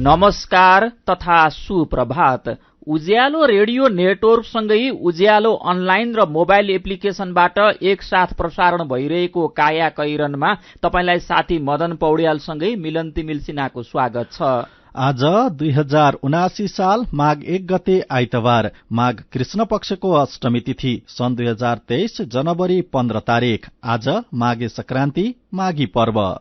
नमस्कार तथा सुप्रभात। उज्यालो रेडियो नेटवर्कसँगै उज्यालो अनलाइन र मोबाइल एप्लिकेशनबाट एकसाथ प्रसारण भइरहेको काया कैरनमा तपाईलाई साथी मदन पौड्यालसँगै मिलन तिमिल सिन्हाको स्वागत छ। आज 2079 साल माघ 1 गते आइतबार, माघ कृष्ण पक्षको अष्टमी तिथि, सन् 2023 जनवरी 15 तारिक। आज माघे संक्रान्ति, माघी पर्व।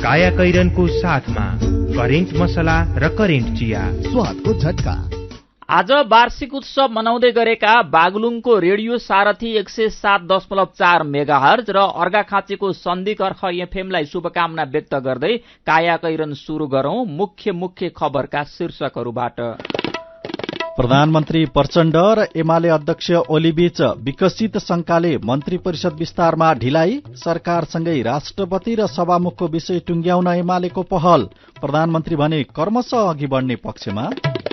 काया कैरनको साथमा करेन्ट मसला र करेन्ट चिया, स्वादको झट्का। आज वार्षिक उत्सव मनाउँदै गरेका बागलुङको रेडियो सारथी 107.4 मेगाहर्ज र अर्घाखाँचीको सन्धिकर्ख एफएमलाई शुभकामना व्यक्त गर्दै काया कैरन सुरु गरौं मुख्य खबरका शीर्षकहरूबाट। प्रधानमन्त्री प्रचण्ड र एमाले अध्यक्ष ओलीबीच विकसित शंकाले मन्त्री परिषद विस्तारमा ढिलाइ, सरकारसँगै राष्ट्रपति र सभामुखको विषय टुंग्याउन एमालेको पहल। प्रधानमन्त्री भने क्रमशः अघि बढ्ने पक्षमा।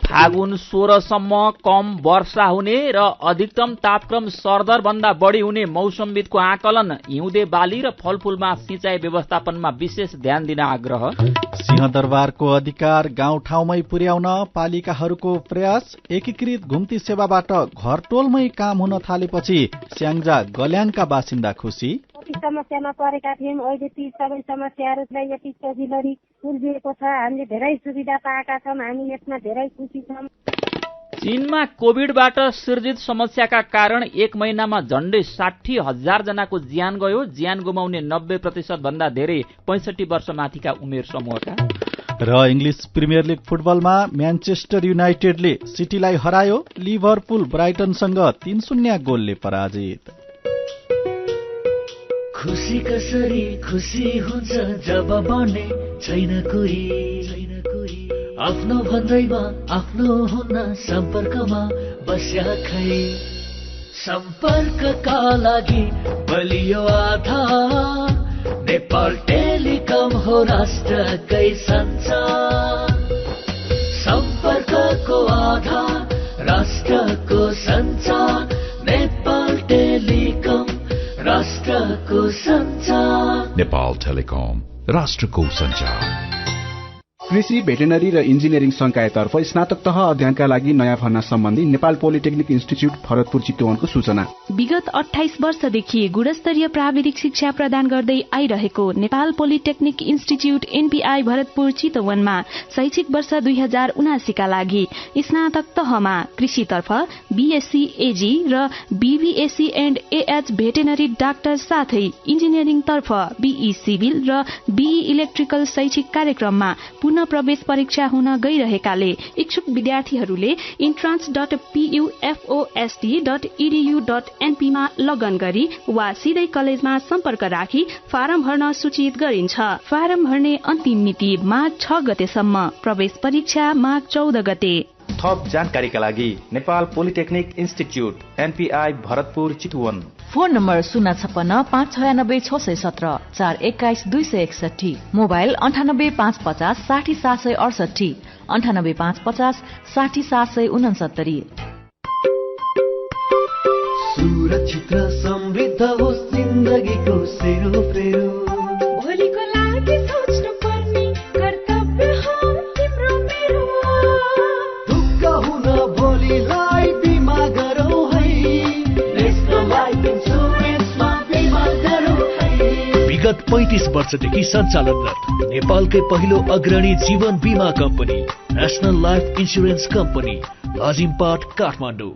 फागुन 16 सम्म कम वर्षा हुने र अधिकतम तापक्रम सरदर भन्दा बढ़ी हुने मौसमविदको आकलन। हिउँदे बाली र फलफूलमा सिंचाई व्यवस्थापनमा विशेष ध्यान दिन आग्रह। सिंहदरबारको अधिकार गाउँठाउँमै पुर्याउन पालिकाहरूको प्रयास। एकीकृत घुम्ती सेवाबाट घरटोलमै काम हुन थालेपछि स्याङ्जा गल्याङका बासिन्दा खुसी। समस्यामा परेका थियौं, अहिले ती सबै समस्याहरूलाई यति सजिलै सुल्झिएको छ। हामीले धेरै सुविधा पाएका छौं, हामी यसमा धेरै खुसी छौं। चीनमा कोभिडबाट सिर्जित समस्याका कारण एक महिनामा झण्डै 60,000 जनाको ज्यान गयो। ज्यान गुमाउने 90% भन्दा धेरै 65 वर्षमाथिका उमेर समूहका। र इङ्ग्लिस प्रिमियर लिग फुटबलमा म्यान्चेस्टर युनाइटेडले सिटीलाई हरायो। लिभरपुल ब्राइटनसँग 3-0 गोलले पराजित। खुसी कसरी खुसी हुन्छ जब बने छैन कोही, आफ्नो भन्दैमा आफ्नो हुन सम्पर्कमा बस्या खै। सम्पर्कका लागि बलियो आधार, नेपाल टेलिकम हो राष्ट्रकै सञ्चार। सम्पर्कको आधार राष्ट्रको सञ्चार, नेपाल टेलिकम राष्ट्रको सञ्चार। नेपाल टेलिकम राष्ट्रको सञ्चार। कृषि, भेटेनरी र इन्जिनियरिङ संकायतर्फ स्नातक तह अध्ययनका लागि नयाँ भर्ना सम्बन्धी नेपाल पोलिटेक्निक इन्स्टिच्युट भरतपुर चितवनको सूचना। विगत 28 वर्षदेखि गुणस्तरीय प्राविधिक शिक्षा प्रदान गर्दै आइरहेको Nepal polytechnic institute NPI Bharatpur चितवनमा शैक्षिक वर्ष 2079 का लागि स्नातक तहमा कृषितर्फ बीएससी एजी र BVSc and AH veterinary doctor साथै इन्जिनियरिङ तर्फ बीई सिभिल र बीई इलेक्ट्रिकल शैक्षिक कार्यक्रममा प्रवेश परीक्षा हुन गइरहेकाले इच्छुक विद्यार्थीहरूले entrance.pufost.edu.np मा लगन गरी वा सिधै कलेजमा सम्पर्क राखी फारम भर्न सूचित गरिन्छ। फारम भर्ने अन्तिम मिति माघ 6 गतेसम्म, प्रवेश परीक्षा माघ 14 गते। थप जानकारीका लागि Nepal polytechnic institute NPI Bharatpur Chitwan. Phone number 056-596-617, 421-261, mobile 98-550-60-768, 98-550-60-769। सुरक्षित र समृद्ध होस् जिन्दगीको सेरोफेरो, भोलिको लागि सोच्नु पर्ने कर्तव्य हो तिम्रो मेरो। ढुक्क हुन भोलिलाई बिमा गरौँ है, नेशनल लाइफ इन्सुरेन्समा बिमा गरौँ है। विगत 35 वर्षदेखि सञ्चालनरत नेपालकै पहिलो अग्रणी जीवन बिमा company national life insurance company, Lazimpat, Kathmandu.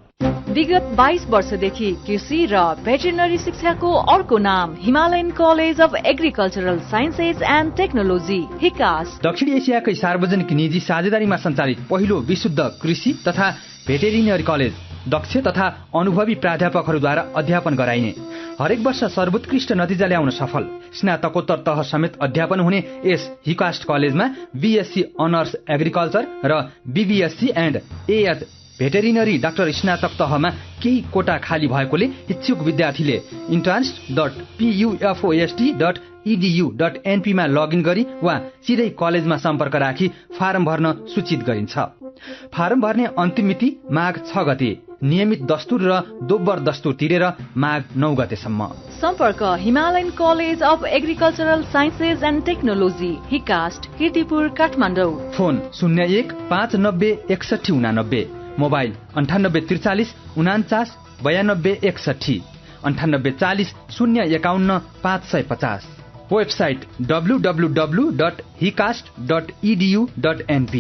विगत 22 वर्षदेखि कृषि र भेटेरिनरी शिक्षाको अर्को नाम Himalayan college of agricultural sciences and technology, हिकास। दक्षिण एसियाकै सार्वजनिक निजी साझेदारीमा सञ्चालित पहिलो विशुद्ध कृषि तथा भेटेरिनरी कलेज, दक्ष तथा अनुभवी प्राध्यापकहरूद्वारा अध्यापन गराइने, हरेक वर्ष सर्वोत्कृष्ट नतिजा ल्याउन सफल स्नातकोत्तर तह समेत अध्यापन हुने यस हिकास्ट कलेजमा बीएससी अनर्स एग्रिकल्चर र BVSc and AH veterinary doctor स्नातक तहमा केही कोटा खाली भएकोले इच्छुक विद्यार्थीले entrance.pufost.edu www.highschool.edu.np मा लगइन गरी वा सिधै कलेजमा सम्पर्क राखी फारम भर्न सूचित गरिन्छ। फारम भर्ने अन्तिम मिति माघ 6 गते, नियमित दस्तुर र दोब्बर दस्तुर तिरेर माघ 9 गतेसम्म। सम्पर्क Himalayan college of agricultural sciences and technology, HICAST, Kirtipur, Kathmandu. Phone 01-590-6189, mobile 9843 49 92 61, 9840-051-550, website www.hicast.edu.np।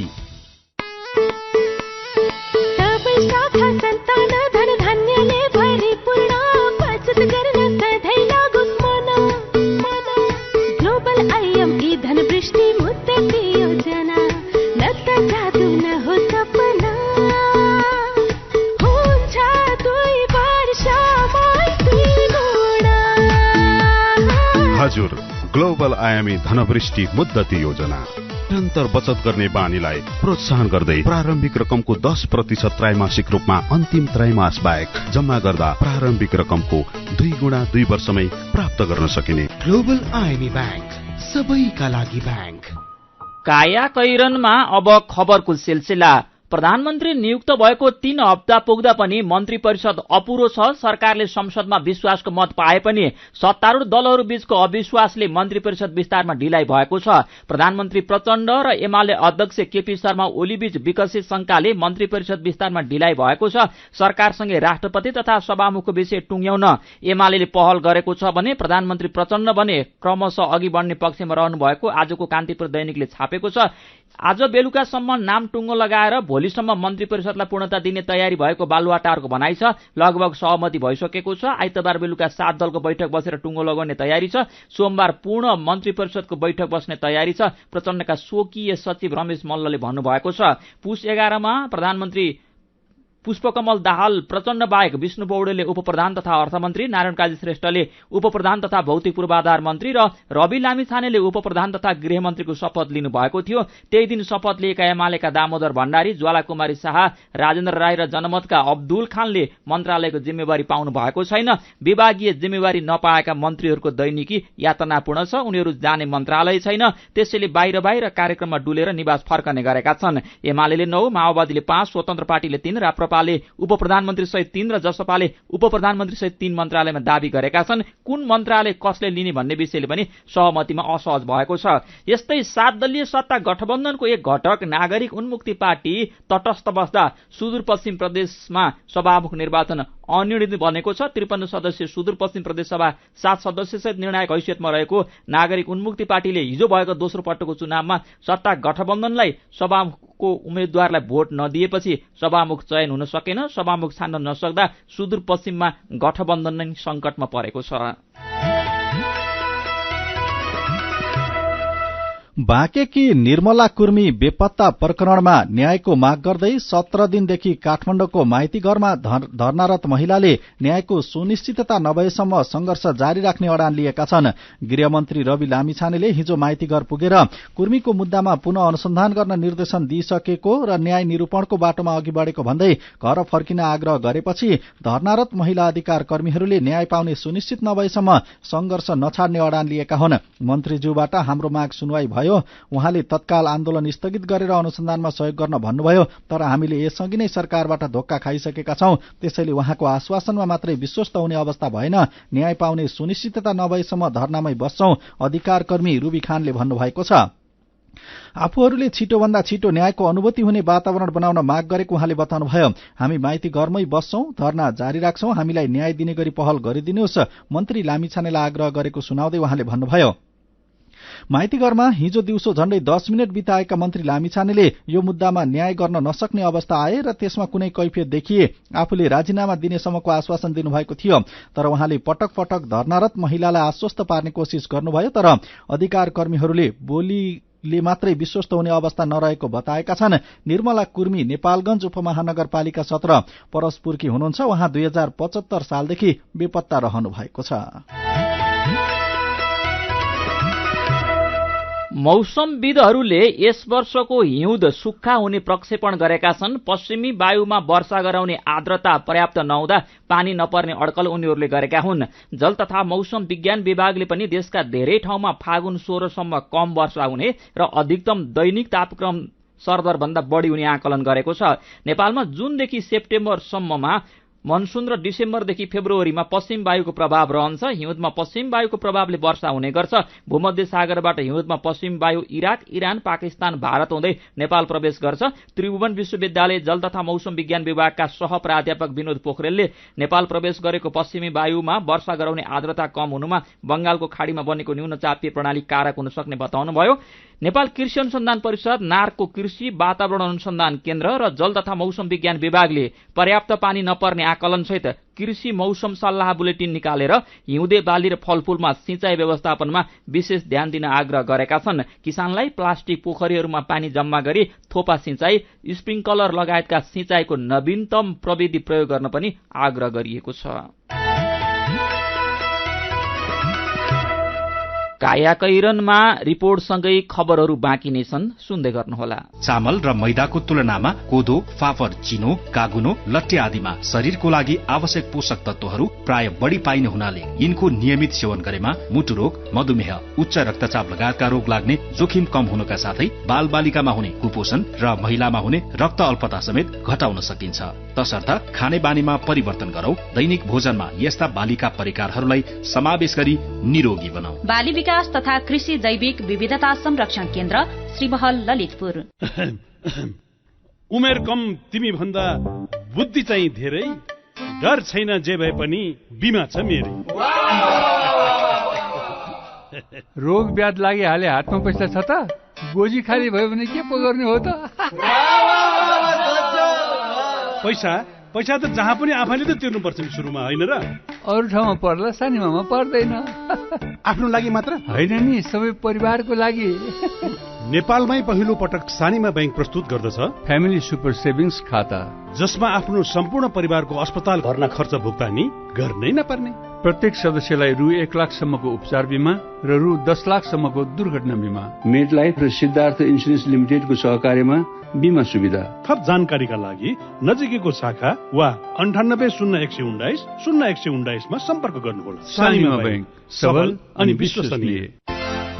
हजुर, ग्लोबल आयामी धनवृष्टि मुद्दती योजना निरन्तर बचत गर्ने बानीलाई प्रोत्साहन गर्दै प्रारम्भिक रकमको 10% त्रैमासिक रूपमा अन्तिम त्रैमास बाहेक जम्मा गर्दा प्रारम्भिक रकमको 2 गुणा 2 वर्षमै प्राप्त गर्न सकिने ग्लोबल आयामी ब्याङ्क, सबैका लागि ब्याङ्क। काया कैरनमा अब खबरको सिलसिला। प्रधानमन्त्री नियुक्त भएको 3 हप्ता पुग्दा पनि मन्त्री परिषद अपुरो छ। सरकारले संसदमा विश्वासको मत पाए पनि सत्तारूढ दलहरू बीचको अविश्वासले मन्त्री परिषद विस्तारमा ढिलाइ भएको छ। प्रधानमन्त्री प्रचण्ड र एमाले अध्यक्ष केपी शर्मा ओली बीच विकसित शंकाले मन्त्री परिषद विस्तारमा ढिलाइ भएको छ। सरकारसँगै राष्ट्रपति तथा सभामुखको विषय टुङ्ग्याउन एमाले पहल गरेको छ भने प्रधानमन्त्री प्रचण्ड भने क्रमशः अघि बढ्ने पक्षमा रहनु भएको आजको कान्तिपुर दैनिकले छापेको छ। आज बेलुकासम्म नाम टुङ्गो लगाएर भोलिसम्म मन्त्री परिषदलाई पूर्णता दिने तयारी भएको बालुवाटारको भनाइ छ। लगभग सहमति भइसकेको छ। आइतबार बेलुका 7 दलको बैठक बसेर टुङ्गो लगाउने तयारी छ। सोमबार पूर्ण मन्त्री परिषदको बैठक बस्ने तयारी छ। प्रचण्डका स्वकीय सचिव रमेश मल्लले भन्नुभएको छ। पुस 11 मा प्रधानमन्त्री पुष्पकमल दाहाल प्रचण्ड बाहेक विष्णु पौडेलले उपप्रधान तथा अर्थमन्त्री, नारायण काजी श्रेष्ठले उपप्रधान तथा भौतिक पूर्वाधार मन्त्री र रवि लामिछानेले उपप्रधान तथा गृहमन्त्रीको शपथ लिनुभएको थियो। त्यही दिन शपथ लिएका एमालेका दामोदर भण्डारी, ज्वाला कुमारी शाह, राजेन्द्र राई र जनमतका अब्दुल खानले मन्त्रालयको जिम्मेवारी पाउनु भएको छैन। विभागीय जिम्मेवारी नपाएका मन्त्रीहरूको दैनिकी यातनापूर्ण छ। उनीहरू जाने मन्त्रालय छैन, त्यसैले बाहिर कार्यक्रममा डुलेर निवास फर्कने गरेका छन्। एमालेले 9, माओवादीले 5, स्वतन्त्र पार्टीले 3, राप्रपाले उपप्रधानमन्त्री सहित 3 र जसपाले उपप्रधानमन्त्री सहित 3 मन्त्रालयमा दाबी गरेका छन्। कुन मन्त्रालय कसले लिने भन्ने विषयले पनि सहमतिमा असहज भएको छ। यस्तै 7 दलीय सत्ता गठबन्धनको एक घटक नागरिक उन्मुक्ति पार्टी तटस्थ बस्दा सुदूरपश्चिम प्रदेशमा सभामुख निर्वाचन अनिर्णित बनेको छ। 53 सदस्यीय सुदूरपश्चिम प्रदेश सभा 7 सदस्यसहित निर्णायक हैसियतमा रहेको नागरिक उन्मुक्ति पार्टीले हिजो भएको दोस्रो पटकको चुनावमा सत्ता गठबन्धनलाई सभामुखको उम्मेद्वारलाई भोट नदिएपछि सभामुख चयन हुन सकेन। सभामुख छान्न नसक्दा सुदूरपश्चिममा गठबन्धन नै संकटमा परेको छ। बाँकेकी निर्मला कुर्मी बेपत्ता प्रकरणमा न्यायको माग गर्दै 17 दिनदेखि काठमाडौँको माइती घरमा धर्नारत महिलाले न्यायको सुनिश्चितता नभएसम्म संघर्ष जारी राख्ने अडान लिएका छन्। गृहमन्त्री रवि लामिछानेले हिजो माइती घर पुगेर कुर्मीको मुद्दामा पुनः अनुसन्धान गर्न निर्देशन दिइसकेको र न्याय निरूपणको बाटोमा अघि बढेको भन्दै घर फर्किन आग्रह गरेपछि धर्नारत महिला अधिकार कर्मीहरूले न्याय पाउने सुनिश्चित नभएसम्म संघर्ष नछाड्ने अडान लिएका हुन्। मन्त्रीज्यूबाट हाम्रो माग सुनवाई भयो, उहाँले तत्काल आन्दोलन स्थगित गरेर अनुसन्धानमा सहयोग गर्न भन्नुभयो, तर हामीले यसअघि नै सरकारबाट धोक्का खाइसकेका छौं, त्यसैले उहाँको आश्वासनमा मात्रै विश्वस्त हुने अवस्था भएन, न्याय पाउने सुनिश्चितता नभएसम्म धर्नामै बस्छौं, अधिकार कर्मी रुबी खानले भन्नुभएको छ। आफूहरूले छिटोभन्दा छिटो न्यायको अनुभूति हुने वातावरण बनाउन माग गरेको उहाँले बताउनुभयो। हामी माइती घरमै बस्छौं, धर्ना जारी राख्छौं, हामीलाई न्याय दिने गरी पहल गरिदिनुहोस्, मन्त्री लामिछानेलाई आग्रह गरेको सुनाउँदै उहाँले भन्नुभयो। माइती घरमा हिजो दिउँसो झण्डै 10 मिनट बिताएका मन्त्री लामिछानेले यो मुद्दामा न्याय गर्न नसक्ने अवस्था आए र त्यसमा कुनै कैफियत देखिए आफूले राजीनामा दिनेसम्मको आश्वासन दिनुभएको थियो, तर उहाँले पटक पटक धर्नारत महिलालाई आश्वस्त पार्ने कोसिस गर्नुभयो, तर अधिकार कर्मीहरूले बोलीले मात्रै विश्वस्त हुने अवस्था नरहेको बताएका छन्। निर्मला कुर्मी नेपालगञ्ज उपमहानगरपालिका 17 परशपुरकी हुनुहुन्छ। उहाँ 2075 सालदेखि बेपत्ता रहनु भएको छ। मौसमविदहरूले यस वर्षको हिउँद सुक्खा हुने प्रक्षेपण गरेका छन्। पश्चिमी वायुमा वर्षा गराउने आर्द्रता पर्याप्त नहुँदा पानी नपर्ने अड्कल उनीहरूले गरेका हुन्। जल तथा मौसम विज्ञान विभागले पनि देशका धेरै ठाउँमा फागुन 16 सम्म कम वर्षा हुने र अधिकतम दैनिक तापक्रम सरदरभन्दा बढी हुने आकलन गरेको छ। नेपालमा जुनदेखि सेप्टेम्बरसम्ममा मनसुन र डिसेम्बरदेखि फेब्रुअरीमा पश्चिम वायुको प्रभाव रहन्छ। हिउँदमा पश्चिम वायुको प्रभावले वर्षा हुने गर्छ। भूमध्य सागरबाट हिउँदमा पश्चिम वायु इराक, इरान, पाकिस्तान, भारत हुँदै नेपाल प्रवेश गर्छ। त्रिभुवन विश्वविद्यालय जल तथा मौसम विज्ञान विभागका सह प्राध्यापक विनोद पोखरेलले नेपाल प्रवेश गरेको पश्चिमी वायुमा वर्षा गराउने आर्द्रता कम हुनुमा बंगालको खाडीमा बनेको न्यून चापीय प्रणाली कारक हुन सक्ने बताउनुभयो। नेपाल कृषि अनुसन्धान परिषद, नार्को कृषि वातावरण अनुसन्धान केन्द्र र जल तथा मौसम विज्ञान विभागले पर्याप्त पानी नपर्ने आकलनसहित कृषि मौसम सल्लाह बुलेटिन निकालेर हिउँदे बाली र फलफूलमा सिंचाई व्यवस्थापनमा विशेष ध्यान दिन आग्रह गरेका छन्। किसानलाई प्लास्टिक पोखरीहरूमा पानी जम्मा गरी थोपा सिंचाई, स्प्रिङ्कलर लगायतका सिंचाईको नवीनतम प्रविधि प्रयोग गर्न पनि आग्रह गरिएको छ। कायाकैरनमा रिपोर्टसँगै खबरहरू बाँकी नै छन्, सुन्दै गर्नुहोला। चामल र मैदाको तुलनामा कोदो, फापर, चिनो, कागुनो, लट्टे आदिमा शरीरको लागि आवश्यक पोषक तत्वहरू प्राय बढी पाइने हुनाले यिनको नियमित सेवन गरेमा मुटु रोग, मधुमेह, उच्च रक्तचाप लगायतका रोग लाग्ने जोखिम कम हुनका साथै बाल बालिकामा हुने कुपोषण र महिलामा हुने रक्त अल्पता समेत घटाउन सकिन्छ। तसर्थ खाने बानीमा परिवर्तन गरौं, दैनिक भोजनमा यस्ता बालिका परिकारहरूलाई समावेश गरी निरोगी बनाऊ। बाली विकास तथा कृषि जैविक विविधता संरक्षण केन्द्र, श्रीमहल, ललितपुर। उमेर कम तिमी भन्दा बुद्धि चाहिँ धेरै, डर छैन जे भए पनि बिमा छ मेरै। रोग ब्याध लागिहाले हातमा पैसा छ त, गोजी खाली भयो भने के पो गर्ने हो त? पैसा त जहाँ पनि आफैले त तिर्नुपर्छ नि सुरुमा, होइन र? अरू ठाउँमा पर्ला, सानीमामा पर्दैन। आफ्नो लागि मात्र होइन नि, सबै परिवारको लागि। नेपालमै पहिलो पटक सानीमा बैंक प्रस्तुत गर्दछ फ्यामिली सुपर सेभिङ्स खाता, जसमा आफ्नो सम्पूर्ण परिवारको अस्पताल भर्ना खर्च भुक्तानी गर्नै नपर्ने। प्रत्येक सदस्यलाई रु 1 लाखसम्मको उपचार बिमा र रु 10 लाखसम्मको दुर्घटना बिमा। मेडलाइफ र सिद्धार्थ इन्सुरेन्स लिमिटेडको सहकार्यमा बिमा सुविधा। थप जानकारीका लागि नजिकैको शाखा वा 980119 0119 मा सम्पर्क गर्नुहोला। सानीमा बैंक, सबल अनि विश्वसनीय।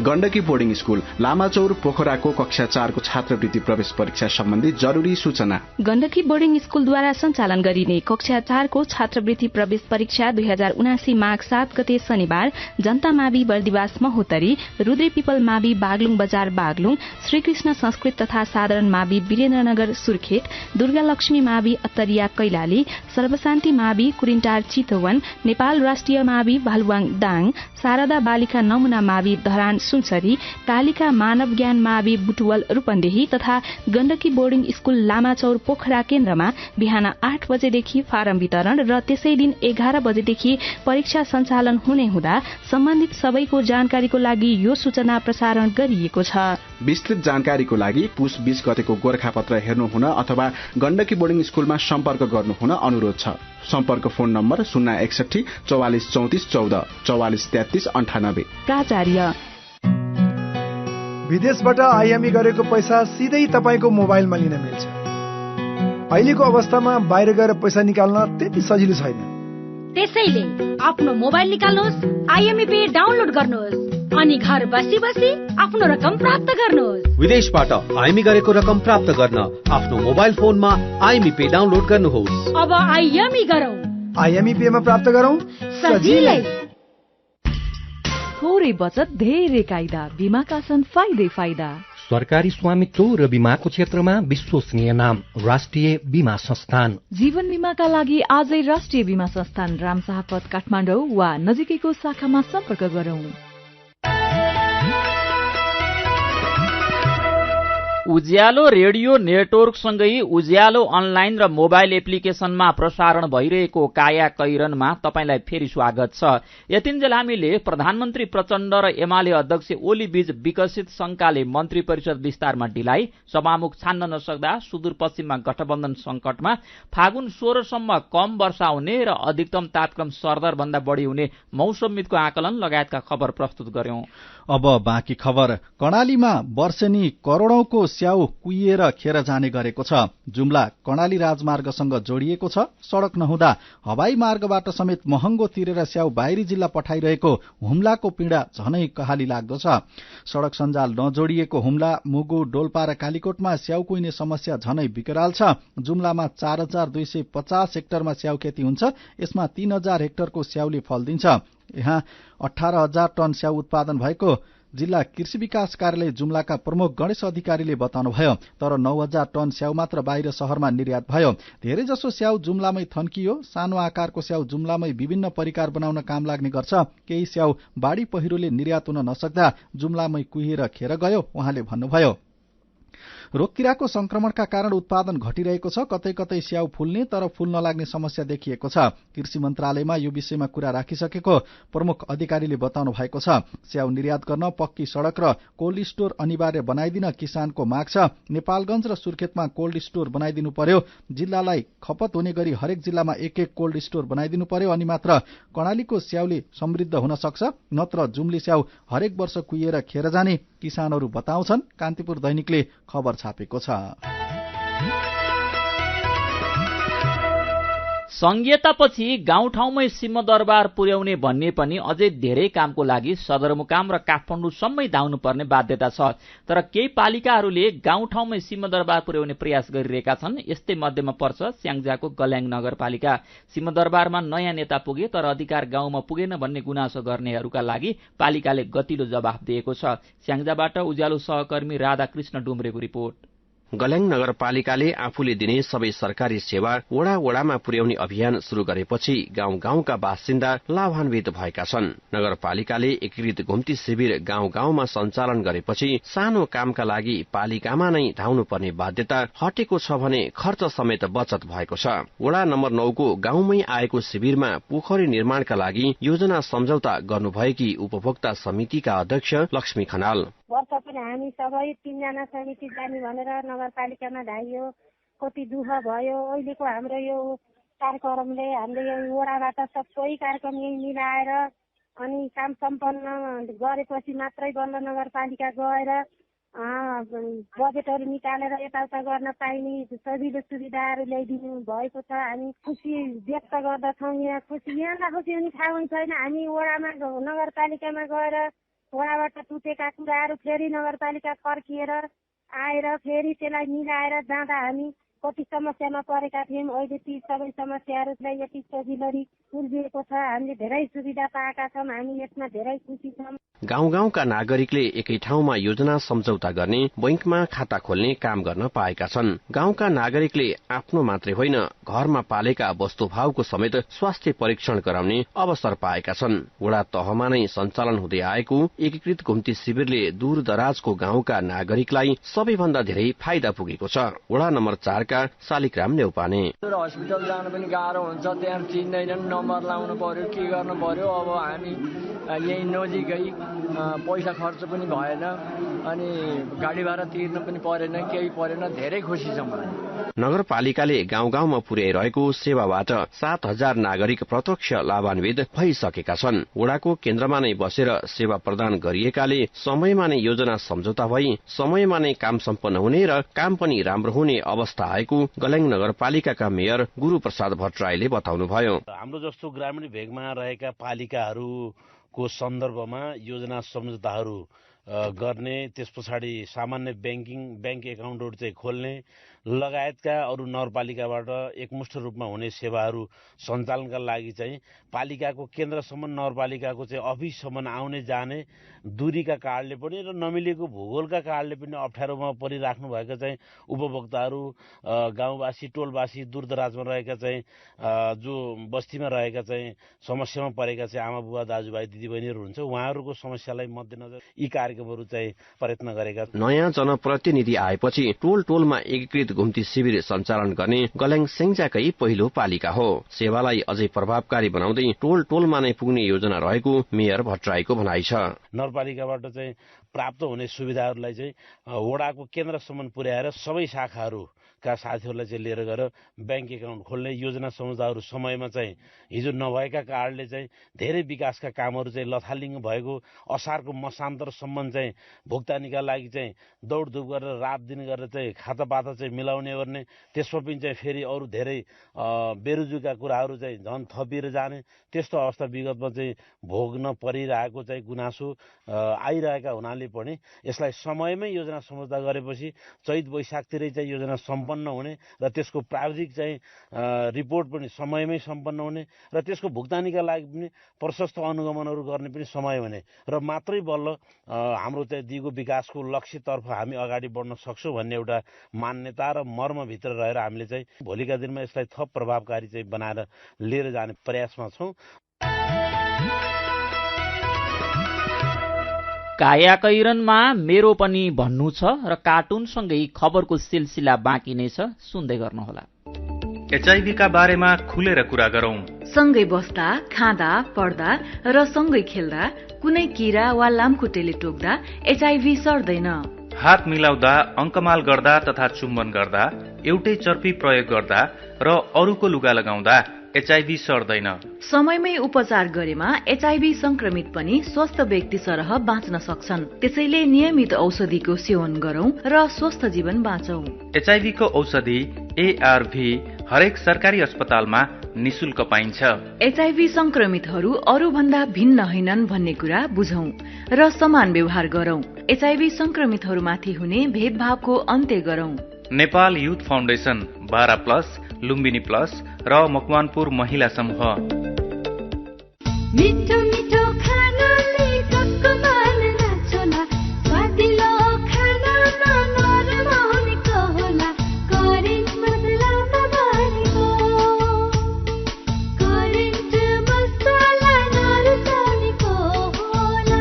गण्डकी बोर्डिङ स्कूल लामाचौर पोखराको कक्षा 4 को छात्रवृत्ति प्रवेश परीक्षा सम्बन्धी जरुरी सूचना। गण्डकी बोर्डिङ स्कूलद्वारा सञ्चालन गरिने कक्षा 4 को छात्रवृत्ति प्रवेश परीक्षा 2079 माघ 7 गते शनिबार जनता मावि बर्दिवास महोत्तरी, रुद्रे पिपल मावि बागलुङ बजार बागलुङ, श्रीकृष्ण संस्कृत तथा साधारण मावि वीरेन्द्रनगर सुर्खेत, दुर्गा लक्ष्मी मावि अत्तरिया कैलाली, सर्वशान्ति मावि कुरिन्टार चितवन, नेपाल राष्ट्रिय मावि भालुवाङ दाङ, शारदा बालिका नमुना मावि धरान सुनसरी, कालिका मानव ज्ञान मावि बुटवल रूपन्देही तथा गण्डकी बोर्डिङ स्कूल लामाचौर पोखरा केन्द्रमा बिहान 8 बजेदेखि फारम वितरण र त्यसै दिन 11 बजेदेखि परीक्षा सञ्चालन हुने हुँदा सम्बन्धित सबैको जानकारीको लागि यो सूचना प्रसारण गरिएको छ। विस्तृत जानकारीको लागि पुस 20 गतेको गोरखापत्र हेर्नुहुन अथवा गण्डकी बोर्डिङ स्कूलमा सम्पर्क गर्नुहुन अनुरोध छ। सम्पर्क फोन नम्बर 061 44 34 14 44 33 98। प्राचार्य विदेशबाट आइएमई गरेको पैसा सिधै तपाईको मोबाइलमा लिन मिल्छ। अहिलेको अवस्थामा बाहिर गएर पैसा निकाल्न त्यति सजिलो छैन। त्यसैले आफ्नो मोबाइल निकाल्नुहोस्, आइएमई पे डाउनलोड गर्नुहोस् अनि घर बसी बसी आफ्नो रकम प्राप्त गर्नुहोस्। विदेशबाट आइएमई गरेको रकम प्राप्त गर्न आफ्नो मोबाइल फोनमा आइएमई पे डाउनलोड गर्नुहोस्। अब आइएमई गरौँ, आइएमई पे मा प्राप्त गरौँ सजिलै। थोरै बचत धेरै कायदा, बीमाका छन् फाइदै फाइदा। सरकारी स्वामित्व र बीमाको क्षेत्रमा विश्वसनीय नाम राष्ट्रिय बीमा संस्थान। जीवन बीमाका लागि आजै राष्ट्रिय बीमा संस्थान रामशाहपथ काठमाडौँ वा नजिकैको शाखामा सम्पर्क गरौं। उज्यालो रेडियो नेटवर्कसँगै उज्यालो अनलाइन र मोबाइल एप्लिकेशनमा प्रसारण भइरहेको काया कैरनमा तपाईंलाई फेरि स्वागत छ। यतिन्जेल हामीले प्रधानमन्त्री प्रचण्ड र एमाले अध्यक्ष ओली बीच विकसित शंकाले मन्त्री परिषद विस्तारमा ढिलाइ, सभामुख छान्न नसक्दा सुदूरपश्चिममा गठबन्धन संकटमा, फागुन 16 सम्म कम वर्षा हुने र अधिकतम तापक्रम सरदर भन्दा बढ़ी हुने मौसमविदको आकलन लगायतका खबर प्रस्तुत गर्यौं। अब बाँकी खबर। कर्णालीमा वर्षेनी करोड़ौंको स्याउ कुहिएर खेर जाने गरेको छ। जुम्ला कर्णाली राजमार्गसँग जोडिएको छ। सड़क नहुँदा हवाई मार्गबाट समेत महँगो तिरेर स्याउ बाहिरी जिल्ला पठाइरहेको हुम्लाको पीड़ा झनै कहाली लाग्दो छ। सड़क सञ्जाल नजोडिएको हुम्ला, मुगु, डोल्पा र कालीकोटमा स्याउ कुहिने समस्या झनै विकराल छ। जुम्लामा 4250 हेक्टरमा स्याउ खेती हुन्छ। यसमा 3000 हेक्टरको स्याउले फल दिन्छ। यहाँ 18000 टन स्याउ उत्पादन भएको जिल्ला कृषि विकास कार्यालय जुम्लाका प्रमुख गणेश अधिकारीले बताउनुभयो। तर 9000 टन स्याउ मात्र बाहिर शहरमा निर्यात भयो। धेरैजसो स्याउ जुम्लामै थन्कियो। सानो आकारको स्याउ जुम्लामै विभिन्न परिकार बनाउन काम लाग्ने गर्छ। केही स्याउ बाढी पहिरोले निर्यात हुन नसक्दा जुम्लामै कुहिएर खेर गयो, उहाँले भन्नुभयो। रोगकिराको संक्रमणका कारण उत्पादन घटिरहेको छ। कतै कतै स्याउ फुल्ने तर फूल नलाग्ने समस्या देखिएको छ। कृषि मन्त्रालयमा यो विषयमा कुरा राखिसकेको प्रमुख अधिकारीले बताउनु भएको छ। स्याउ निर्यात गर्न पक्की सड़क र कोल्ड स्टोर अनिवार्य बनाइदिन किसानको माग छ। नेपालगञ्ज र सुर्खेतमा कोल्ड स्टोर बनाइदिनु पर्यो। जिल्लालाई खपत हुने गरी हरेक जिल्लामा एक कोल्ड स्टोर बनाइदिनु पर्यो। अनि मात्र कर्णालीको स्याउले समृद्ध हुन सक्छ। नत्र जुम्ली स्याउ हरेक वर्ष कुहिएर खेर जाने किसानहरू बताउँछन्। कान्तिपुर दैनिकले खबर छापेको छ। संघीयतापछि गाउँठाउँमै सिंहदरबार पुर्याउने भन्ने पनि अझै धेरै कामको लागि सदरमुकाम र काठमाडौँसम्मै धाउनुपर्ने बाध्यता छ। तर केही पालिकाहरूले गाउँठाउँमै सिंहदरबार पुर्याउने प्रयास गरिरहेका छन्। यस्तै मध्यमा पर्छ स्याङ्जाको गल्याङ नगरपालिका। सिंहदरबारमा नयाँ नेता पुगे तर अधिकार गाउँमा पुगेन भन्ने गुनासो गर्नेहरूका लागि पालिकाले गतिलो जवाफ दिएको छ। स्याङ्जाबाट उज्यालो सहकर्मी राधाकृष्ण डुम्रेको रिपोर्ट। गल्याङ नगरपालिकाले आफूले दिने सबै सरकारी सेवा वडा वडामा पुर्याउने अभियान शुरू गरेपछि गाउँ गाउँका बासिन्दा लाभान्वित भएका छन्। नगरपालिकाले एकीकृत घुम्ती शिविर गाउँ गाउँमा सञ्चालन गरेपछि सानो कामका लागि पालिकामा नै धाउनुपर्ने बाध्यता हटेको छ भने खर्च समेत बचत भएको छ। वडा नम्बर 9 को गाउँमै आएको शिविरमा पोखरी निर्माणका लागि योजना सम्झौता गर्नुभएकी उपभोक्ता समितिका अध्यक्ष लक्ष्मी खनाल। वर्ष पनि हामी सबै 3 जना समिति जाने भनेर नगरपालिकामा धाइयो, कति दुःख भयो। अहिलेको हाम्रो यो कार्यक्रमले हामीले यो वडाबाट सबै कार्यक्रम यही मिलाएर अनि काम सम्पन्न गरेपछि मात्रै बल्ल नगरपालिका गएर बजेटहरू निकालेर यताउता गर्न पाइने सजिलो सुविधाहरू ल्याइदिनु भएको छ। हामी खुसी व्यक्त गर्दछौँ। यहाँ खुसी हुने थाहा छैन। हामी वडामा नगरपालिकामा गएर वडाबाट टुटेका कुराहरू फेरि नगरपालिका फर्किएर आएर फेरि त्यसलाई मिलाएर जाँदा हामी कति समस्यामा परेका थियौँ। अहिले ती सबै समस्याहरूलाई यति सजिलरी सुल्झिएको छ। हामीले धेरै सुविधा पाएका छौँ। हामी यसमा धेरै खुसी छौँ। गाउँ गाउँका नागरिकले एकै ठाउँमा योजना सम्झौता गर्ने, बैंकमा खाता खोल्ने काम गर्न पाएका छन्। गाउँका नागरिकले आफ्नो मात्रै होइन घरमा पालेका वस्तुभावको समेत स्वास्थ्य परीक्षण गराउने अवसर पाएका छन्। वडा तहमा नै सञ्चालन हुँदै आएको एकीकृत घुम्ती शिविरले दूर दराजको गाउँका नागरिकलाई सबैभन्दा धेरै फाइदा पुगेको छ। वडा नम्बर 4 का शालिग्राम नेउपाने। हस्पिटल जान पनि गाह्रो हुन्छ, त्यहाँ चिन्दैनन्, नम्बर लाउनु पर्यो, के गर्नु पर्यो। अब हामी यही नजिकै पैसा खर्च पनि भएन अनि गाडी भाडा तिर्न पनि परेन, केही परेन। धेरै खुसी छौँ। नगरपालिकाले गाउँ गाउँमा पुर्याइरहेको सेवाबाट 7000 नागरिक प्रत्यक्ष लाभान्वित भइसकेका छन्। वडाको केन्द्रमा नै बसेर सेवा प्रदान गरिएकाले समयमा नै योजना सम्झौता भई समयमा नै काम सम्पन्न हुने र काम पनि राम्रो हुने अवस्था आएको गल्याङ नगरपालिकाका मेयर गुरूप्रसाद भट्टराईले बताउनुभयो। हाम्रो जस्तो ग्रामीण भेगमा रहेका पालिकाहरूको सन्दर्भमा योजना सम्झौताहरू गर्ने, त्यस पछाडि सामान्य ब्याङ्क एकाउन्टहरू चाहिँ खोल्ने लगायतका अरू नगरपालिकाबाट एकमुष्ट रूपमा हुने सेवाहरू सञ्चालनका लागि चाहिँ पालिकाको केन्द्रसम्म नगरपालिकाको चाहिँ अफिससम्म आउने जाने दूरीका कारणले पनि र नमिलेको भूगोलका कारणले पनि अप्ठ्यारोमा परिराख्नु भएका चाहिँ उपभोक्ताहरू, गाउँवासी, टोलवासी, दूरदराजमा रहेका चाहिँ जो बस्तीमा रहेका चाहिँ समस्यामा परेका चाहिँ आमा बुबा, दाजुभाइ, दिदीबहिनीहरू हुन्छ, उहाँहरूको समस्यालाई मध्यनजर यी कार्यक्रमहरू चाहिँ प्रयत्न गरेका। नयाँ जनप्रतिनिधि आएपछि टोलमा एकीकृत घुम्ती शिविर सञ्चालन गर्ने गल्याङ सेङ्जाकै पहिलो पालिका हो। सेवालाई अझै प्रभावकारी बनाउँदै टोलमा नै पुग्ने योजना रहेको मेयर भट्टराईको भनाइ छ। नगरपालिकाबाट चाहिँ प्राप्त हुने सुविधाहरूलाई चाहिँ वडाको केन्द्रसम्म पुर्याएर सबै शाखाहरूका साथीहरूलाई चाहिँ लिएर गएर ब्याङ्क एकाउन्ट खोल्ने योजना सम्झौताहरू समयमा चाहिँ हिजो नभएका कारणले चाहिँ धेरै विकासका कामहरू चाहिँ लथालिङ्ग भएको, असारको मसान्तरसम्म चाहिँ भुक्तानीका लागि चाहिँ दौडधुप गरेर रात दिन गरेर चाहिँ खातापाता चाहिँ मिलाउने गर्ने, त्यसमा पनि चाहिँ फेरि अरू धेरै बेरोजगारका कुराहरू चाहिँ झन् थपिएर जाने, त्यस्तो अवस्था विगतमा चाहिँ भोग्न परिरहेको चाहिँ गुनासो आइरहेका हुनाले पनि यसलाई समयमै योजना सम्झौता गरेपछि चैत वैशाखतिरै चाहिँ योजना सम्पन्न हुने र त्यसको प्राविधिक चाहिँ रिपोर्ट पनि समयमै सम्पन्न हुने र त्यसको भुक्तानीका लागि पनि प्रशस्त अनुगमनहरू गर्ने पनि समय हुने र मात्रै बल्ल हाम्रो चाहिँ दिगो विकासको लक्ष्यतर्फ हामी अगाडि बढ्न सक्छौँ भन्ने एउटा मान्यता र मर्मभित्र रहेर हामीले चाहिँ भोलिका दिनमा यसलाई थप प्रभावकारी चाहिँ बनाएर लिएर जाने प्रयासमा छौँ। कायाकैरनमा मेरो पनि भन्नु छ र कार्टुनसँगै खबरको सिलसिला बाँकी नै छ, सुन्दै गर्नुहोला। एचआईभीका बारेमा खुलेर कुरा गरौं। सँगै बस्दा, खाँदा, पढ्दा र सँगै खेल्दा कुनै किरा वा लामखुट्टेले टोक्दा एचआईभी सर्दैन। हात मिलाउँदा, अङ्कमाल गर्दा तथा चुम्बन गर्दा, एउटै चर्पी प्रयोग गर्दा र अरूको लुगा लगाउँदा एचआईभी सर्दैन। समयमै उपचार गरेमा एचआईभी संक्रमित पनि स्वस्थ व्यक्ति सरह बाँच्न सक्छन्। त्यसैले नियमित औषधिको सेवन गरौं र स्वस्थ जीवन बाँचौं। एचआईभीको औषधि एआरभी हरेक सरकारी अस्पतालमा निशुल्क पाइन्छ। एचआईभी संक्रमितहरू अरू भन्दा भिन्न होइनन् भन्ने कुरा बुझौं र समान व्यवहार गरौं। एचआईभी संक्रमितहरूमाथि हुने भेदभावको अन्त्य गरौं। Nepal youth foundation, Bara plus, Lumbini plus र मकवानपुर महिला समूह। मिठो मिठो खानाले टक्क मार्न छोला, स्वादिलो खानामा नरमा हुनेको होला, करेन्ट मसलामा भरेको, करेन्ट मसला नरुचाउनेको होला।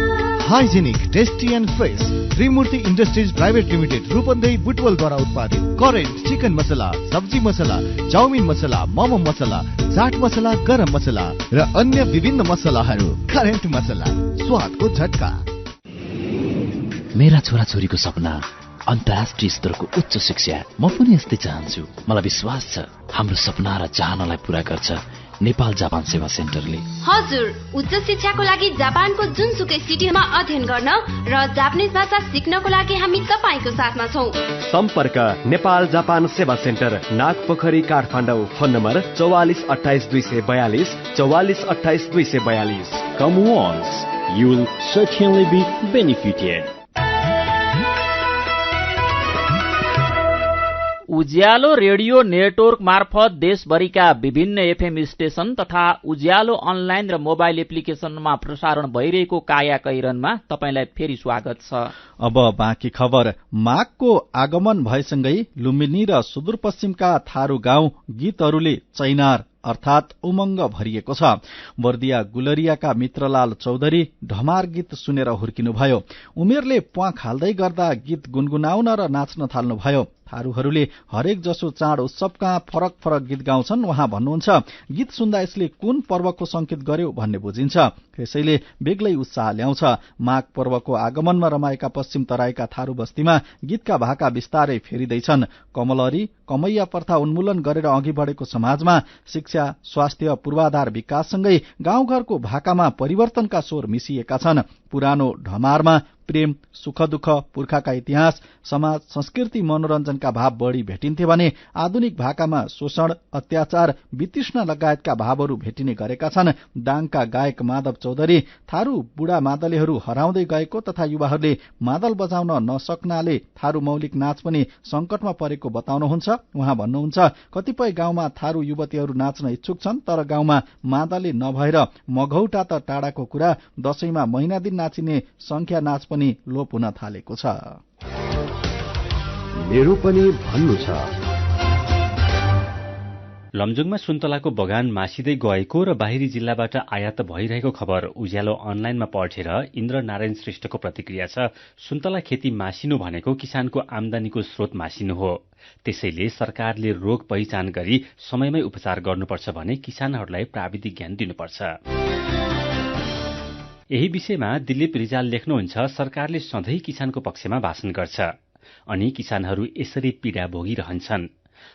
Hygienic, tasty and fresh Trimurti industries private limited Rupandehi बुटवलद्वारा उत्पादित करेन्ट चिकन मसला, सब्जी मसला, चाउमिन मसला, मोमो मसला, चाट मसला, गरम मसला र अन्य विभिन्न मसलाहरू। करेन्ट मसला, स्वादको झट्का। मेरा छोराछोरीको सपना अन्तर्राष्ट्रिय स्तरको उच्च शिक्षा। म पनि यस्तै चाहन्छु। मलाई विश्वास छ हाम्रो सपना र चाहनालाई पूरा गर्छ नेपाल जापान सेवा सेन्टरले। हजुर, उच्च शिक्षाको लागि जापानको जुनसुकै सिटीमा अध्ययन गर्न र जापानिज भाषा सिक्नको लागि हामी तपाईको साथमा छौं। सम्पर्क Nepal Japan Sewa center, Nagpokhari, Kathmandu. Phone number 4428 242 4428 242। Come once, you will certainly be benefited. Ujyaalo radio network मार्फत देशभरिका विभिन्न एफएम स्टेशन तथा उज्यालो अनलाइन र मोबाइल एप्लिकेशनमा प्रसारण भइरहेको कायाकैरनमा तपाईलाई फेरि स्वागत छ। अब बाँकी खबर। माघको आगमन भएसँगै लुम्बिनी र सुदूरपश्चिमका थारू गाउँ गीतहरूले चैनार अर्थात उमंग भरिएको छ। बर्दिया गुलरियाका मित्रलाल चौधरी ढमार गीत सुनेर हुर्किनुभयो। उमेरले प्वाख हाल्दै गर्दा गीत गुनगुनाउन र नाच्न थाल्नुभयो। थारूहरूले हरेक जसो चाड उत्सवका फरक फरक गीत गाउँछन्। उहाँ भन्नुहुन्छ, गीत सुन्दा यसले कुन पर्वको संकेत गर्यो भन्ने बुझिन्छ, त्यसैले बेग्लै उत्साह ल्याउँछ। माघ पर्वको आगमनमा रमाएका पश्चिम तराईका थारू बस्तीमा गीतका भाका बिस्तारै फेरिँदैछन्। कमलरी कमैया प्रथा उन्मूलन गरेर अघि बढेको समाजमा शिक्षा, स्वास्थ्य, पूर्वाधार विकाससँगै गाउँघरको भाकामा परिवर्तनका स्वर मिसिएका छन्। पुरानो ढमारमा प्रेम, सुख दुःख, पुर्खाका इतिहास, समाज, संस्कृति, मनोरञ्जनका भाव बढ़ी भेटिन्थे भने आधुनिक भाकामा शोषण, अत्याचार, वितृष्णा लगायतका भावहरू भेटिने गरेका छन्। दाङका गायक माधव चौधरी थारू बुढा मादलेहरू हराउँदै गएको तथा युवाहरूले मादल बजाउन नसक्नाले थारू मौलिक नाच पनि संकटमा परेको बताउनुहुन्छ। उहाँ भन्नुहुन्छ, कतिपय गाउँमा थारू युवतीहरू नाच्न इच्छुक छन्, तर गाउँमा मादले नभएर मघौटा त टाढाको कुरा, दशैंमा महिना दिन नाचिने संख्या नाच पनि लोप हुन थालेको छ। मेरो पनि भन्नु छ। लमजुङमा सुन्तलाको बगान मासिँदै गएको र बाहिरी जिल्लाबाट आयात भइरहेको खबर उज्यालो अनलाइनमा पढेर इन्द्र नारायण श्रेष्ठको प्रतिक्रिया छ। सुन्तला खेती मासिनु भनेको किसानको आमदानीको स्रोत मासिनु हो। त्यसैले सरकारले रोग पहिचान गरी समयमै उपचार गर्नुपर्छ भने किसानहरूलाई प्राविधिक ज्ञान दिनुपर्छ। यही विषयमा दिलीप रिजाल लेख्नुहुन्छ, सरकारले सधैँ किसानको पक्षमा भाषण गर्छ अनि किसानहरू यसरी पीडा भोगिरहन्छन्।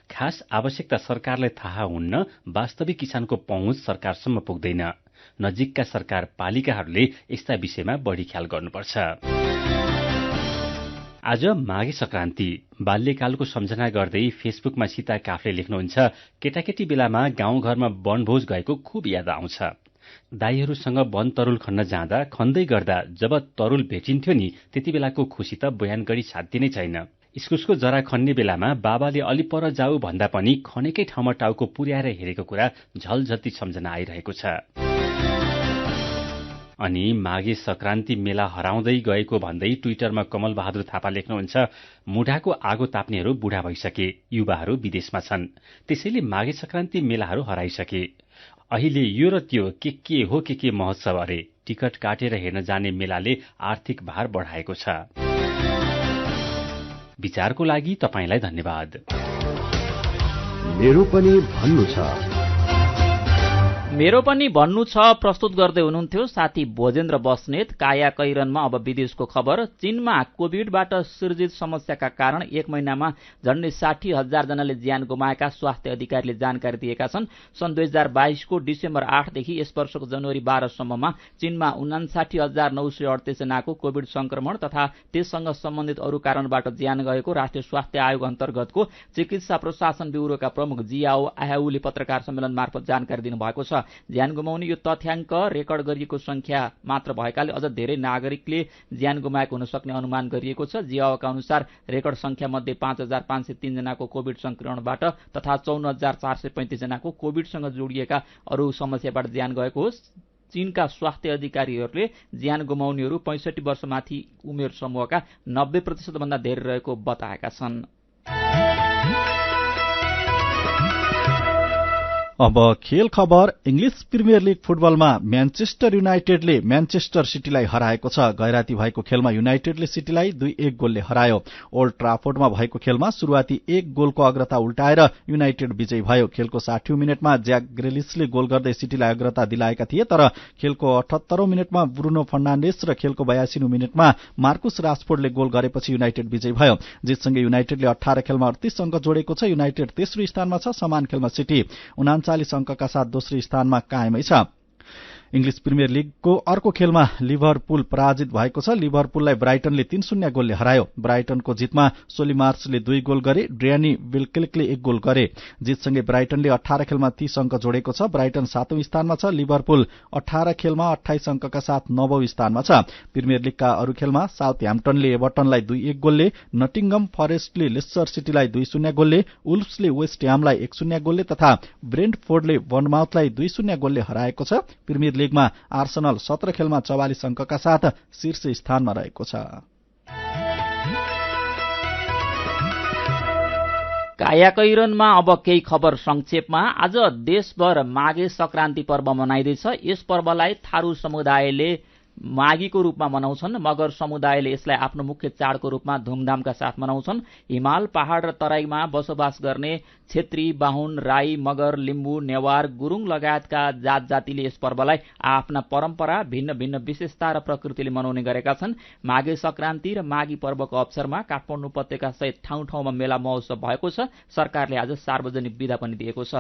खास आवश्यकता सरकारलाई थाहा हुन्न, वास्तविक किसानको पहुँच सरकारसम्म पुग्दैन। नजिकका सरकार पालिकाहरूले यस्ता विषयमा बढ़ी ख्याल गर्नुपर्छ। आज माघे संक्रान्ति। बाल्यकालको सम्झना गर्दै फेसबुकमा सीता काफले लेख्नुहुन्छ, केटाकेटी बेलामा गाउँघरमा वनभोज गएको खुब याद आउँछ। दाईहरूसँग वन तरुल खन्न जाँदा खन्दै गर्दा जब तरुल भेटिन्थ्यो नि, त्यति बेलाको खुशी त बयान गरी साध्य नै छैन। इस्कुसको जरा खन्ने बेलामा बाबाले अलि पर जाऊ भन्दा पनि खनेकै ठाउँमा टाउको पुर्याएर हेरेको कुरा झलझल्ती सम्झना आइरहेको छ। अनि माघे संक्रान्ति मेला हराउँदै गएको भन्दै ट्विटरमा कमल बहादुर थापा लेख्नुहुन्छ, मुढाको आगो ताप्नेहरू बुढा भइसके, युवाहरू विदेशमा छन्, त्यसैले माघे संक्रान्ति मेलाहरू हराइसके। अहिले यो र त्यो के हो के महोत्सव अरे, टिकट काटेर हेर्न जाने मेलाले आर्थिक भार बढाएको छ। विचारको लागि तपाईंलाई धन्यवाद। मेरो पनि भन्नु छ। मेरो पनि भन्नु छ प्रस्तुत गर्दै हुनुहुन्थ्यो साथी भोजेन्द्र बस्नेत। काया कैरनमा अब विदेशको खबर। चीनमा कोभिडबाट सृजित समस्याका कारण एक महिनामा झण्डै 60,000 जनाले ज्यान गुमाएका स्वास्थ्य अधिकारीले जानकारी दिएका छन्। सन् 2022 को डिसेम्बर 8 देखि यस वर्षको जनवरी 12 सम्ममा चीनमा 59,938 जनाको कोभिड संक्रमण तथा त्यससँग सम्बन्धित अरू कारणबाट ज्यान गएको राष्ट्रिय स्वास्थ्य आयोग अन्तर्गतको चिकित्सा प्रशासन ब्यूरोका प्रमुख जियाओ आहाउले पत्रकार सम्मेलन मार्फत जानकारी दिनुभएको छ। ज्यान गुमाउने यो तथ्याङ्क रेकर्ड गरिएको संख्या मात्र भएकाले अझ धेरै नागरिकले ज्यान गुमाएको हुन सक्ने अनुमान गरिएको छ। जियाओका अनुसार रेकर्ड संख्या मध्ये 5,503 जनाको कोभिड संक्रमणबाट तथा 54,435 जनाको कोभिडसँग जोडिएका अरू समस्याबाट ज्यान गएको हो। चीनका स्वास्थ्य अधिकारीहरूले ज्यान गुमाउनेहरू 65 वर्षमाथि उमेर समूहका 90% भन्दा धेरै रहेको बताएका छन्। अब खेल खबर। इङ्ग्लिस प्रिमियर लिग फुटबलमा म्यानचेस्टर युनाइटेडले म्यानचेस्टर सिटीलाई हराएको छ। गैराती भएको खेलमा युनाइटेडले सिटीलाई 2-1 गोलले हरायो। ओल्ड ट्राफोर्डमा भएको खेलमा सुरुवाती 1 गोलको अग्रता उल्टाएर युनाइटेड विजयी भयो। खेलको 60औं मिनेटमा ज्याक ग्रेलिसले गोल गर्दै सिटीलाई अग्रता दिलाएका थिए, तर खेलको 78औं मिनेटमा ब्रुनो फर्नान्डेस र खेलको 82औं मिनेटमा मार्कुस राशफोर्डले गोल गरेपछि युनाइटेड विजयी भयो। जितसँगै युनाइटेडले 18 खेलमा 38 अङ्क जोडेको छ। युनाइटेड तेस्रो स्थानमा छ। समान खेलमा सिटी 39 अङ्कका साथ दोस्रो स्थानमा कायमै छ। इङ्ग्लिस प्रिमियर लिगको अर्को खेलमा लिभरपुल पराजित भएको छ। लिभरपुललाई ब्राइटनले 3-0 गोलले हरायो। ब्राइटनको जितमा सोली मार्चले 2 गोल गरे, ड्रियानी विल्किल्कले 1 गोल गरे। जितसँगै ब्राइटनले 18 खेलमा 30 अङ्क जोडेको छ। ब्राइटन 7औं स्थानमा छ। लिभरपुल 18 खेलमा 28 अङ्कका साथ 9औं स्थानमा छ। प्रिमियर लिगका अरू खेलमा साउथह्याम्पटनले एभर्टनलाई 2-1 गोलले, नटिङ्गम फरेस्टले लेस्टर सिटीलाई 2-0 गोलले, वुल्फ्सले वेस्ट ह्यामलाई 1-0 गोलले तथा ब्रेन्टफोर्डले बर्नमाउथलाई 2-0 गोलले हराएको छ। प्रिमियर लिगमा आर्सेनल 17 खेलमा 44 अङ्कका साथ शीर्ष स्थानमा रहेको छ। काया कैरनमा अब केही खबर संक्षेपमा। आज देशभर माघे संक्रान्ति पर्व मनाइँदैछ। यस पर्वलाई थारू समुदायले माघीको रूपमा मनाउँछन्। मगर समुदायले यसलाई आफ्नो मुख्य चाडको रूपमा धुमधामका साथ मनाउँछन्। हिमाल, पहाड र तराईमा बसोबास गर्ने क्षेत्री, बाहुन, राई, मगर, लिम्बू, नेवार, गुरुङ लगायतका जात जातिले यस पर्वलाई आफ्ना परम्परा, भिन्न भिन्न विशेषता र प्रकृतिले मनाउने गरेका छन्। माघे संक्रान्ति र माघी पर्वको अवसरमा काठमाडौँ उपत्यका सहित ठाउँ ठाउँमा मेला महोत्सव भएको छ। सरकारले आज सार्वजनिक बिदा पनि दिएको छ।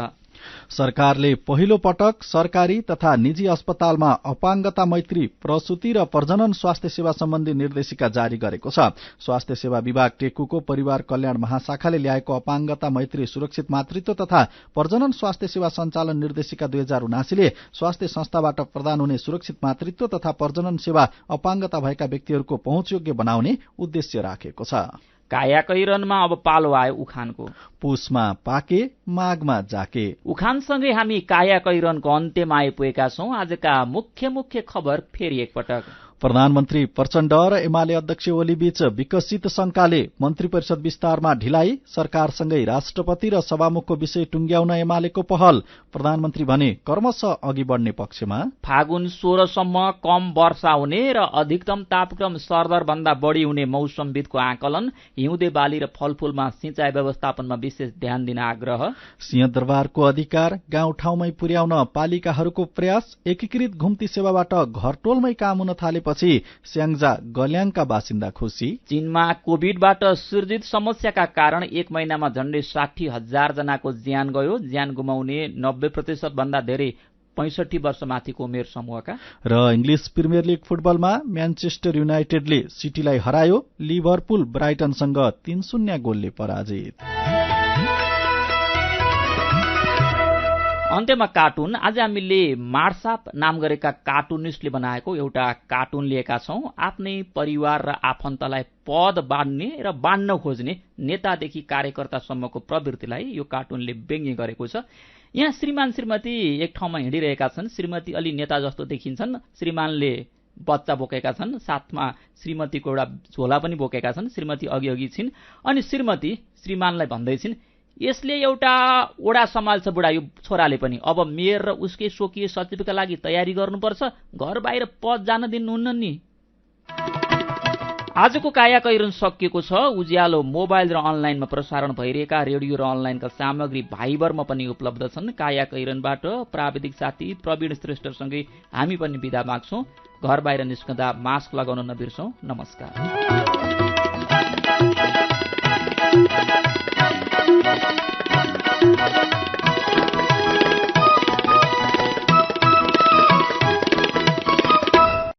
सरकारले पहिलो पटक सरकारी तथा निजी अस्पतालमा अपाङ्गता मैत्री प्रसूति र प्रजनन स्वास्थ्य सेवा सम्बन्धी निर्देशिका जारी गरेको छ। स्वास्थ्य सेवा विभाग टेकुको परिवार कल्याण महाशाखाले ल्याएको अपाङ्गता मैत्री सुरक्षित मातृत्व तथा प्रजनन स्वास्थ्य सेवा सञ्चालन निर्देशिका 2079ले स्वास्थ्य संस्थाबाट प्रदान हुने सुरक्षित मातृत्व तथा प्रजनन सेवा अपाङ्गता भएका व्यक्तिहरूको पहुँचयोग्य बनाउने उद्देश्य राखेको छ। काया कैरनमा अब पालो आयो उखानको। पुसमा पाके, माघमा जाके। उखानसँगै हामी काया कैरनको अन्त्यमा आइपुगेका छौं। आजका मुख्य खबर फेरि एकपटक। प्रधानमन्त्री प्रचण्ड र एमाले अध्यक्ष ओली बीच विकसित शंकाले मन्त्री परिषद विस्तारमा ढिलाइ, सरकारसँगै राष्ट्रपति र सभामुखको विषय टुंग्याउन एमालेको पहल। प्रधानमन्त्री भने क्रमशः अघि बढ्ने पक्षमा। फागुन 16 सम्म कम वर्षा हुने र अधिकतम तापक्रम सरदर भन्दा बढ़ी हुने मौसमविदको आकलन। हिउँदे बाली र फलफूलमा सिंचाई व्यवस्थापनमा विशेष ध्यान दिन आग्रह। सिंहदरबारको अधिकार गाउँठाउँमै पुर्याउन पालिकाहरूको प्रयास। एकीकृत घुम्ती सेवाबाट घरटोलमै काम हुन थालेपछि स्याङ्जा गल्याङका बासिन्दा खुशी। चीनमा कोभिडबाट सृजित समस्याका कारण 1 महिनामा झण्डै 60,000 जनाको ज्यान गयो। ज्यान गुमाउने 90% भन्दा धेरै 65 वर्षमाथिको उमेर समूहका। र इङ्ग्लिस प्रिमियर लिग फुटबलमा म्यानचेस्टर युनाइटेडले सिटीलाई हरायो। लिभरपुल ब्राइटनसँग 3-0 गोलले पराजित। अन्त्यमा कार्टुन। आज हामीले मार्साप नाम गरेका कार्टुनिस्टले बनाएको एउटा कार्टुन लिएका छौं। आफ्नै परिवार र आफन्तलाई पद बाँड्ने र बाँड्न खोज्ने नेतादेखि कार्यकर्तासम्मको प्रवृत्तिलाई यो कार्टुनले व्यङ्ग्य गरेको छ। यहाँ श्रीमान श्रीमती एक ठाउँमा हिँडिरहेका छन्। श्रीमती अलि नेता जस्तो देखिन्छन्। श्रीमानले बच्चा बोकेका छन्, साथमा श्रीमतीको एउटा झोला पनि बोकेका छन्। श्रीमती अघि छिन् अनि श्रीमती श्रीमानलाई भन्दैछिन्, यसले एउटा ओडा सम्हाल्छ बुढा, यो छोराले पनि। अब मेयर र उसकै स्वकीय सचिवका लागि तयारी गर्नुपर्छ, घर बाहिर पद जान दिनुहुन्न नि। आजको काया कैरन सकिएको छ। उज्यालो मोबाइल र अनलाइनमा प्रसारण भइरहेका रेडियो र अनलाइनका सामग्री भाइबरमा पनि उपलब्ध छन्। काया कैरनबाट प्राविधिक साथी प्रवीण श्रेष्ठसँगै हामी पनि बिदा माग्छौं। घर बाहिर निस्कँदा मास्क लगाउन नबिर्सौं। नमस्कार।